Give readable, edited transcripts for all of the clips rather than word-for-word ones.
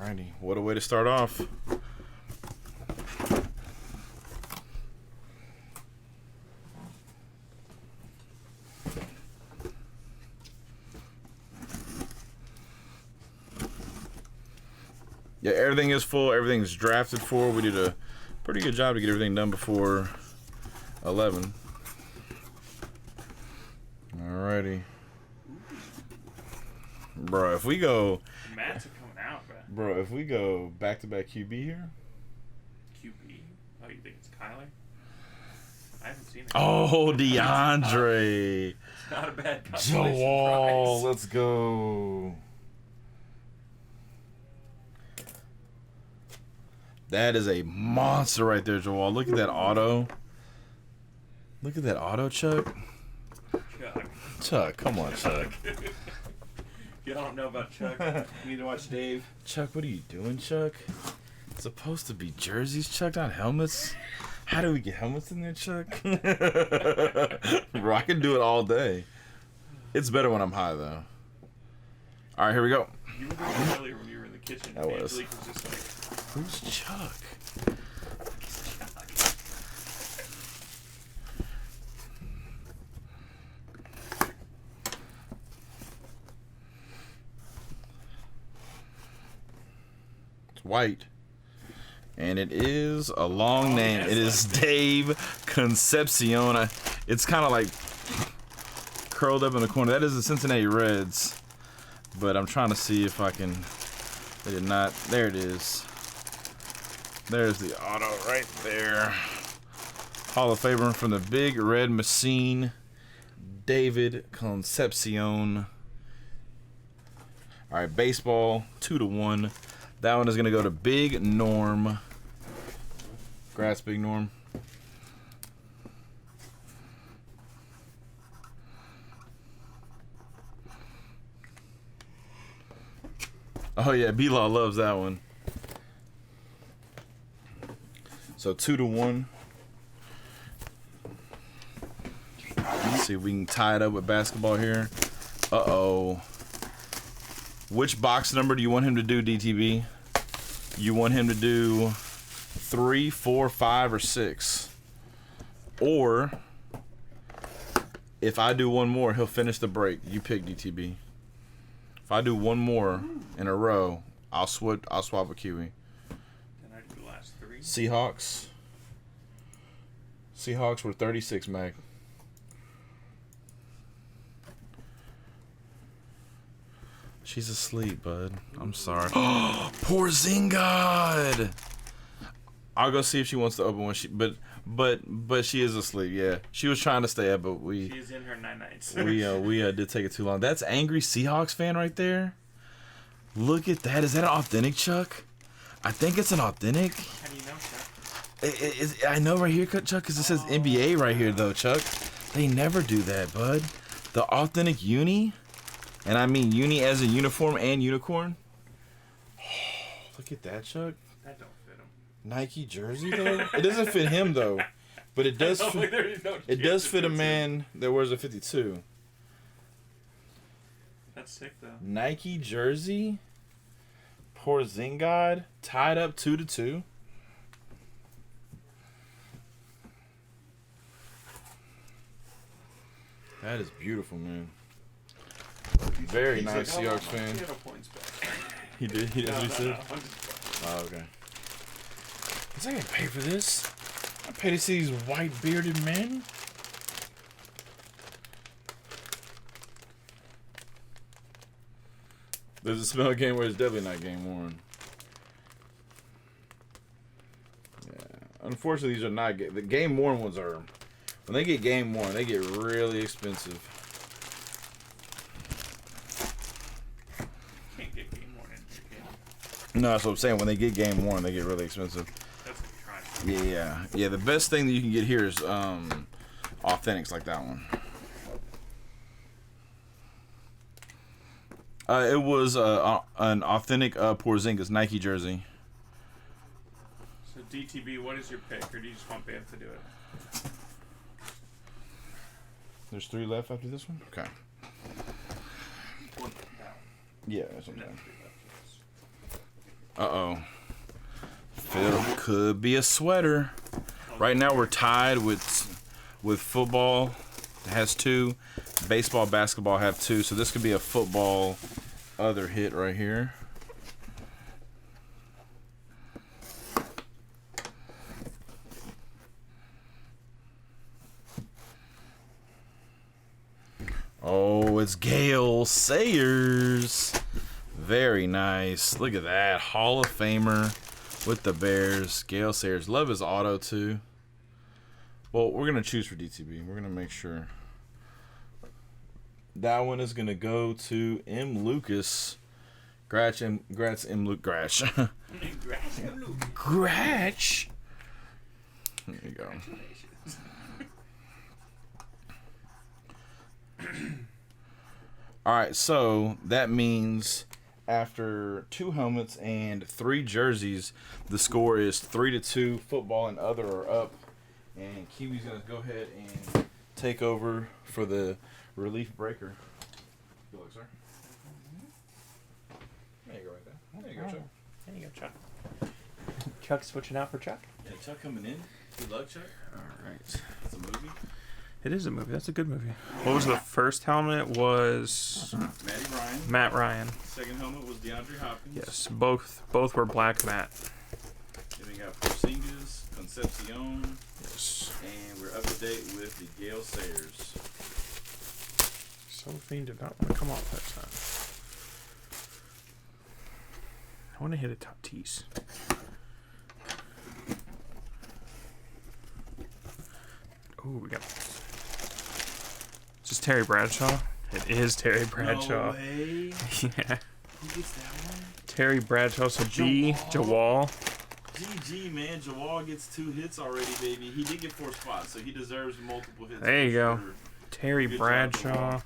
Alrighty, what a way to start off. Yeah, everything is full. Everything's drafted for. We did a pretty good job to get everything done before 11. Alrighty. Bro, if we go... Mats are coming out, bro. Bro, if we go back-to-back QB here... QB? Oh, you think it's Kyler? I haven't seen it. Oh, DeAndre. It's not a bad consolation Joel, prize. let's go. That is a monster right there, Joel. Look at that auto. Look at that auto, Chuck. Chuck, come on, Chuck. You don't know about Chuck. You need to watch Dave. Chuck, what are you doing, Chuck? It's supposed to be jerseys, Chuck, not helmets. How do we get helmets in there, Chuck? Bro, I can do it all day. It's better when I'm high, though. All right, here we go. You were doing it earlier when you were in the kitchen. That was. Angelique was just like, Who's Chuck? It's white. And it is a long name. It is Dave Concepcion. It's kind of like curled up in the corner. That is the Cincinnati Reds. But I'm trying to see if I can... They did not. There it is. There's the auto right there. Hall of Famer from the Big Red Machine, David Concepcion. All right, baseball 2-1. That one is gonna go to Big Norm. Grass, Big Norm. Oh yeah, B-Law loves that one. So 2-1. Let's see if we can tie it up with basketball here. Uh-oh. Which box number do you want him to do, DTB? You want him to do 3, 4, 5, or 6? Or if I do one more, he'll finish the break. You pick, DTB. If I do one more in a row, I'll swap a Kiwi. Seahawks. Seahawks were 36, Mac. She's asleep, bud. I'm sorry. Poor Zingard. I'll go see if she wants to open one. But she is asleep. Yeah, she was trying to stay up, but she's in her nights. we did take it too long. That's angry Seahawks fan right there. Look at that. Is that an authentic, Chuck? I think it's an authentic. How do you know, Chuck? I know right here, Chuck, because it says NBA right here, though, Chuck. They never do that, bud. The authentic uni, and I mean uni as a uniform and unicorn. Oh, look at that, Chuck. That don't fit him. Nike jersey, though? It doesn't fit him, though. But it does fit, it does fit a man that wears a 52. That's sick, though. Nike jersey. Poor Zingard. Tied up 2-2. That is beautiful, man. Very nice Seahawks fan. He had no points back. He did? He did? No. Oh, okay. Is I gonna pay for this? I pay to see these white bearded men. There's a smell game where it's definitely not game worn. Yeah. Unfortunately, these are not the game worn ones are. When they get game worn, they get really expensive. Can't get game worn in your game. No, that's what I'm saying. When they get game worn, they get really expensive. That's what you're trying to Yeah. The best thing that you can get here is authentics like that one. It was an authentic Porzingis Nike jersey. So DTB, what is your pick, or do you just want BAMF to do it? There's 3 left after this one? Okay. One down. Yeah, that's what I'm And then saying. 3 left. Uh-oh. Phil could be a sweater. Right now we're tied with football. It has 2. Baseball, basketball have 2. So this could be a football other hit right here. Oh, it's Gale Sayers. Very nice. Look at that. Hall of Famer with the Bears. Gale Sayers. Love his auto, too. Well, we're going to choose for DTB. We're going to make sure. That one is going to go to M. Lucas. Gratch M. Luke. Gratch. Gratch. There you go. All right, so that means after 2 helmets and 3 jerseys, the score is 3-2. Football and other are up, and Kiwi's gonna go ahead and take over for the relief breaker. Good luck, sir. There you go, right there. There you go, Chuck. There you go, Chuck. Chuck switching out for Chuck. Yeah, Chuck coming in. Good luck, Chuck. All right. That's a movie. It is a movie. That's a good movie. What was the first helmet? Was Matty Ryan. Matt Ryan. Second helmet was DeAndre Hopkins. Yes, both were black matte. Then we got Porzingis, Concepcion, Yes. and we're up to date with the Gale Sayers. Cellophane did not want to come off that time. I want to hit a Tatis. Oh, we got. Is this Terry Bradshaw? It is Terry Bradshaw. No way. Yeah. Who gets that one? Terry Bradshaw. So B. Jawal. GG, man. Jawal gets 2 hits already, baby. He did get 4 spots, so he deserves multiple hits. There you go. Sure. Terry Good Bradshaw. job,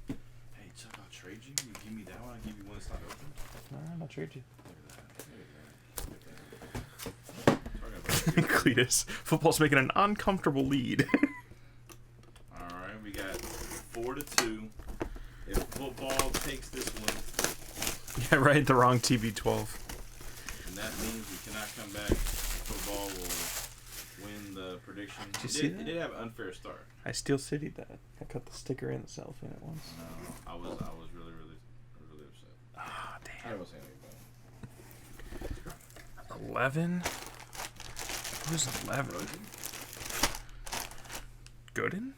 hey, Chuck, I'll trade you. You give me that one. I'll give you one that's not open. I'll trade you. Look Cletus. Football's making an uncomfortable lead. All right, we got 4-2. If football takes this one, Yeah, right. The wrong TB12. and that means we cannot come back. Football will win the prediction. Did you see that? It did have an unfair start. I still citied that. I cut the sticker in the cellophane at once. No, I was really upset. Ah, I damn. was saying anything. 11. Who's 11? Gooden?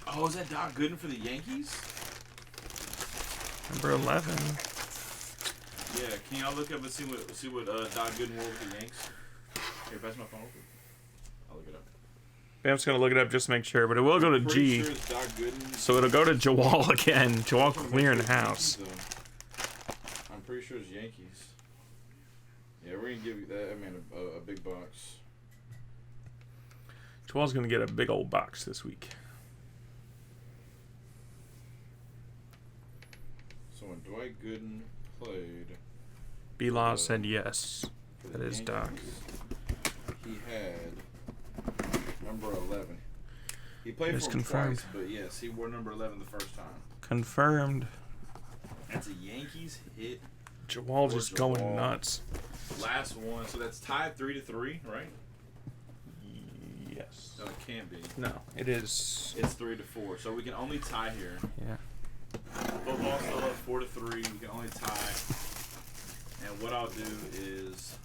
Oh, is that Doc Gooden for the Yankees? Number 11. Yeah, can y'all look up and see what Doc Gooden wore with the Yanks? Here, pass my phone. I'll look it up. BAMF's gonna look it up just to make sure, but it will go to Pretty G. sure it's Doc Gooden. So it'll go to Jawal again. Jawal clearing the house. I'm pretty sure it's Yankees. Yeah, we're gonna give you that. I mean, a big box. Jawal's gonna get a big old box this week. So when Dwight Gooden played, B-Law said yes. for That the is Doc. Yankees, he had number 11. He played It's for him confirmed. twice, but yes, he wore number 11 the first time. Confirmed. That's a Yankees hit. Jawal For just going Jawal. nuts. Last one, so that's tied 3-3, right? Yes. No, it can't be. No, it is. It's 3-4, so we can only tie here. Yeah. Football still up 4-3. We can only tie. And what I'll do is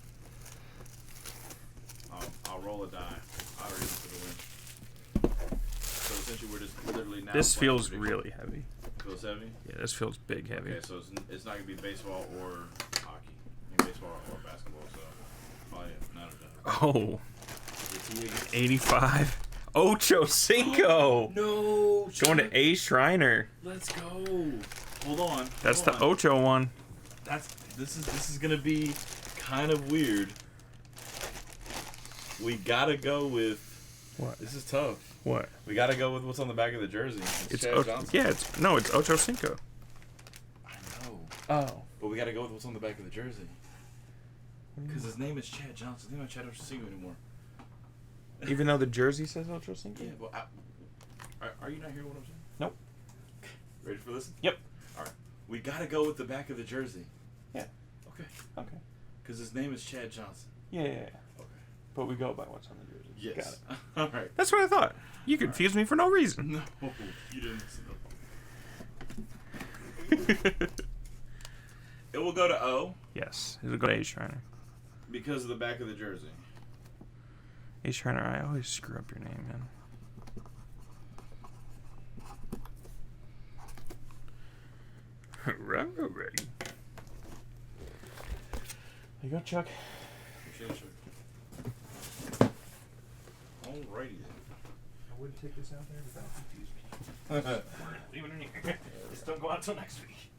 I'll roll a die. I'll read it for the win. So essentially, we're just literally now. This playing feels prediction. really heavy. Feels heavy. Yeah, this feels big heavy. Okay, so it's not gonna be baseball or hockey. I mean, baseball or basketball. So probably none of that. Oh, Is he against- 85. Ocho Cinco. No. Going to A. Shriner. Let's go. Hold on. That's hold the on. Ocho one. This is gonna be kind of weird. We gotta go with. What? This is tough. What? We gotta go with what's on the back of the jersey. It's Chad Johnson. yeah. It's Ocho Cinco. I know, Oh. but we gotta go with what's on the back of the jersey. Because his name is Chad Johnson. He's not Chad Ochocinco anymore. Even though the jersey says Ocho Cinco. Yeah, but are you not hearing what I'm saying? Nope. Ready for this? Yep. All right. We gotta go with the back of the jersey. Yeah. Okay. Okay. Because his name is Chad Johnson. Yeah. Okay. But we go by what's on the jersey. Yes. Got it. All right. That's what I thought. You confused me for no reason. No, you didn't. It will go to O Yes. It'll go to Ace Shriner. because of the back of the jersey. Ace Shriner, I always screw up your name, man. Right. There you go, Chuck. Appreciate you. Alrighty then. I wouldn't take this out there, but that'll confuse me. Leave it in here. Just don't go out till next week.